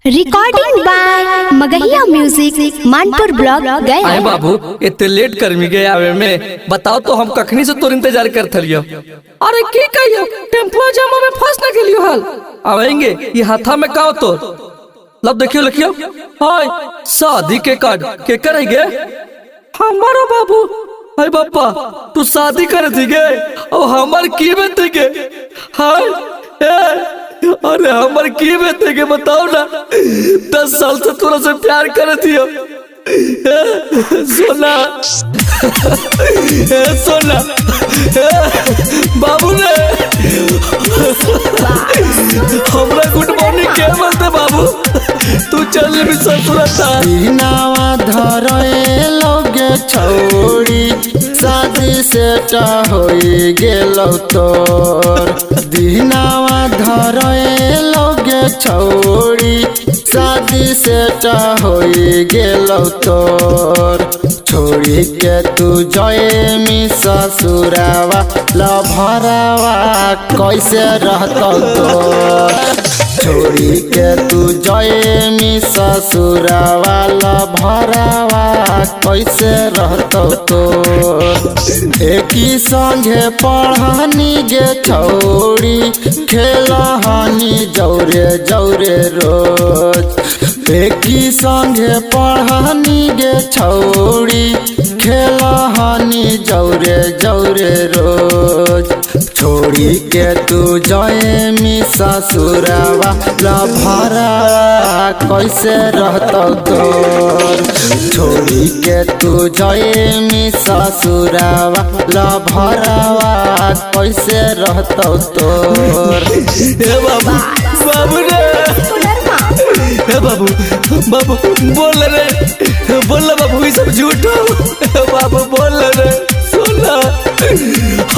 Recording by Magahiya music Manpur block गए। अरे बाबू इतने लेट कर मी गए आवे में बताओ तो हम कखनी से तोर इंतजार करत हलियो। अरे की कहियो टेम्पो जाम में फंस ना गेलियो हाल आवेंगे ये हाथा में का तो लब देखियो लिखियो हाय शादी के कार्ड के करेंगे हमारो बाबू। हाय बापा तू शादी कर दी गे और हमार की बेटे के हाय अरे हमार की बेटे के बताओ ना 10 साल से तोरा से प्यार कर दियो सोना सोना बाबू ने हमरा गुड मॉर्निंग के बोलते बाबू तू चल भी ससुरता नावा धरे लोगे छोड़ी शादी सेट होई गेलो तोर दिनावा धरे लोगे छोड़ी शादी सेट होई गेलो तोर छोड़ी के तू जय मी ससुरावा लभरावा कैसे रहतो तोर छोड़ी के तू जय मी ससुरावा लभरावा कैसे रहतो तोर एक ही संगे पढ़नी गे छोड़ी खेलहानी जौरे जौरे रोज एक ही संगे पढ़नी गे छोड़ी खेलहानी जौरे जौरे रोज छोड़ी के तू जय मी ससुरावा लभरा कैसे रहतो तोर छोड़ी के तू जय मी ससुरावा लभरावा कैसे रहतो तोर। हे बाबू बाबू रे हे बाबू बाबू बोल रे बोल बाबू ये सब झूठ हो बाबू बोल रे सुना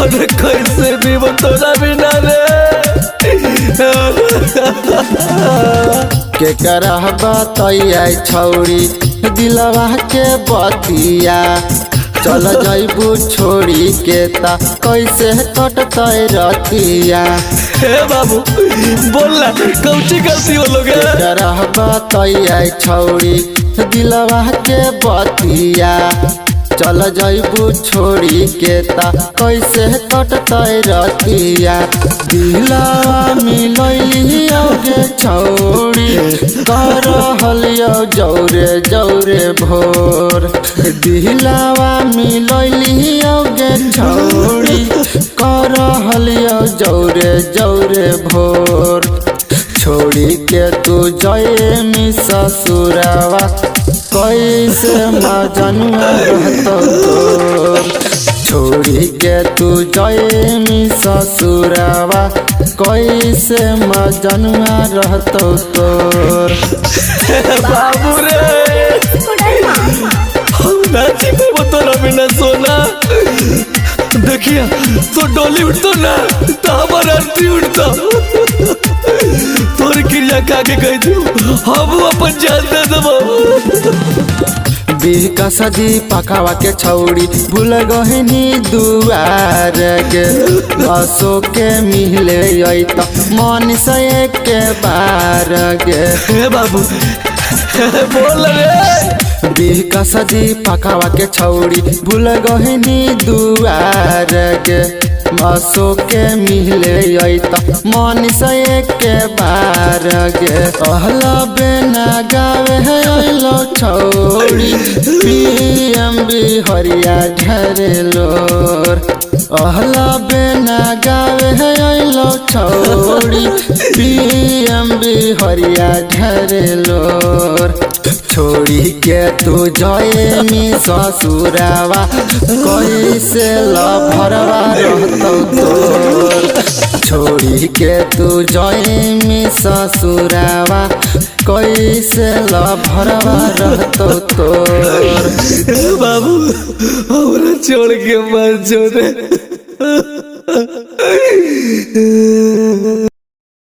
अरे कैसे भी बतौना बिना रे के करह बतैया छौड़ी दिलवा के बतिया चल जैबू छोड़ी के ता कैसे कटतै रतिया। हे बाबू बोल ना कौची गलती हो लोगे करह बतैया छौड़ी दिलवा के बतिया चल जैबू छोड़ी के ता कैसे कटतै रतिया दिलवा मिलैलियो गे छौड़ी करहलियो जौरे जौरे भोर दिलवा मिलैलियो गे छौड़ी करहलियो जौरे जौरे भोर छोड़ी के तू जय मी ससुरावा कैसे मजनुआ रहतो तोर छोड़ी के तू जय मी ससुरावा कैसे मजनुआ रहतो तोर। बाबू रे नाची पे बतौना बिना सोना देखिए तो डोली उठतो ना तो हमारा आरती उठतो तोर क्रिया काके कह दियो हम अपन जान दे देबो बिका सदी पकावा के छौड़ी भूल गहिनी दुआर के असो के मिले त मन से के बार गे। हे बाबू बोल रे बिका सदी पकावा के छौड़ी भूल गहिनी दुआर के असो के मिले त मन से के बार गे। अहला बेना गावे अइलो छौड़ी पीएम बिहरिया झरेलोर अहला बेना गावे अइलो छौड़ी पीएम बिहरिया झरेलोर छोड़ी के तू जय मी ससुरावा कैसे लभरवा रहतो तोर छोड़ी के तू जय मी ससुरावा कैसे लभरवा रहतो तोर। बाबू हमरा छोड़ के मत छोड़े